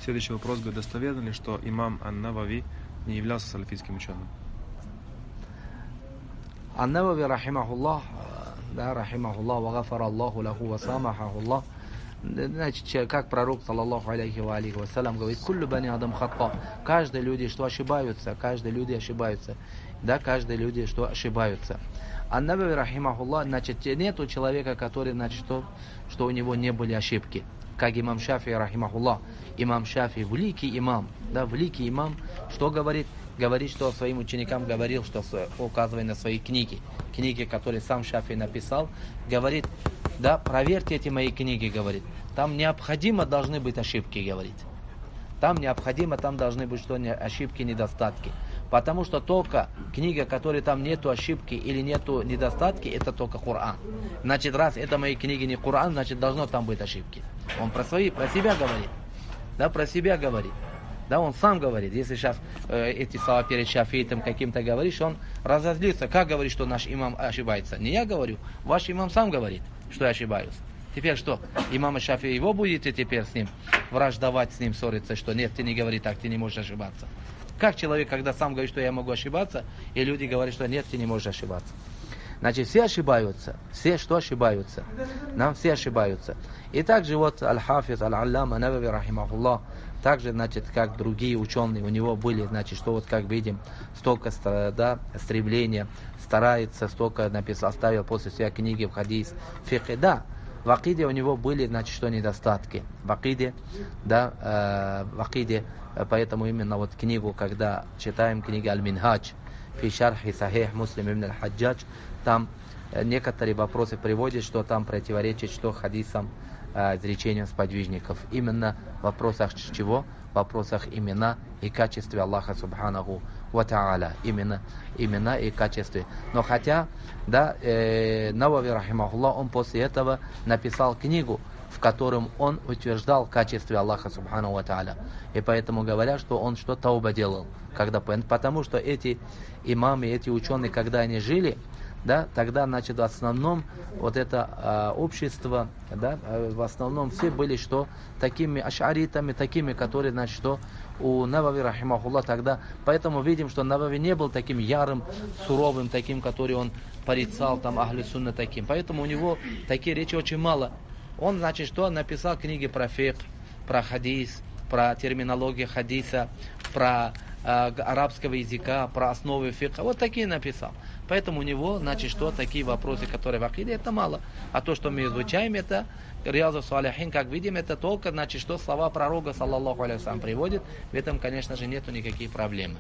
Следующий вопрос. Достоверно ли, что имам Ан-Навави не являлся салафитским ученым? Ан-Навави, рахимахуллах, да, рахимахуллах, ва гафара Аллаху лаху ва самахахуллах. Значит, как пророк, саллаллаху алейхи ва алейхи вассалям, говорит: куллю бани адам хатта. Каждые люди, что ошибаются, каждые люди ошибаются. Да, каждые люди, что ошибаются. Ан-Навави, рахимахуллах, значит, нету человека, который, значит, что у него не были ошибки. Как имам Шафии, рахимахуллах. Имам Шафии, великий имам, да, великий имам, что говорит? Говорит, что своим ученикам говорил, что указывая на свои книги, которые сам Шафии написал, говорит: да, проверьте эти мои книги, говорит. Там необходимо должны быть ошибки, говорит. Там необходимо, там должны быть что ошибки, недостатки. Потому что только книга, которой там нету ошибки или нету недостатки, это только Коран. Значит, раз это мои книги не Коран, значит, должно там быть ошибки. Он про себя говорит. Да, про себя говорит. Да, он сам говорит. Если сейчас эти слова перед шафиитом каким-то говоришь, он разозлится. Как говорит, что наш имам ошибается? Не я говорю, ваш имам сам говорит, что я ошибаюсь. Теперь что? Имама Шафии его будете теперь с ним враждовать, с ним ссориться, что нет, ты не говори так, ты не можешь ошибаться. Как человек, когда сам говорит, что я могу ошибаться, и люди говорят, что нет, ты не можешь ошибаться. Значит, все ошибаются. Все что ошибаются? Нам все ошибаются. И также вот Аль-Хафиз, Аль-Аллама, Навави, рахимахуллах, также, значит, как другие ученые, у него были, значит, что вот как видим, столько, да, стремления, старается, столько написал, оставил после себя книги в хадис, фикх, да. В акиде у него были, значит, что недостатки. В акиде, да, в акиде, поэтому именно вот книгу, когда читаем книгу Аль-Минхадж, фи шархи сахих Муслим ибн Аль-Хаджадж, там некоторые вопросы приводят, что там противоречит, что хадисам, изречениям сподвижников. Именно в вопросах чего? В вопросах имена и качестве Аллаха Субханаху ва Та'аля. Имена и качестве. Но хотя, да, Навави, рахимахуллах, он после этого написал книгу, в котором он утверждал качестве Аллаха Субханаху ва Та'аля. И поэтому говорят, что он что-то тауба делал. Потому что эти имамы, эти ученые, когда они жили, да, тогда, значит, в основном вот это общество, да, в основном все были что такими ашаритами, такими, которые, значит, что у Навави, рахимахуллах, тогда, поэтому видим, что Навави не был таким ярым, суровым, таким, который он порицал, там, ахли сунна таким, поэтому у него такие речи очень мало. Он, значит, что написал книги про фикх, про хадис, про терминологию хадиса, про арабского языка, про основы фикха, вот такие написал. Поэтому у него, значит, что такие вопросы, которые в акиде, это мало. А то, что мы изучаем, это Риазу Салихин, как видим, это только, значит, что слова пророка, саллаллаху алейхи ва саллям, приводит. В этом, конечно же, нету никаких проблем.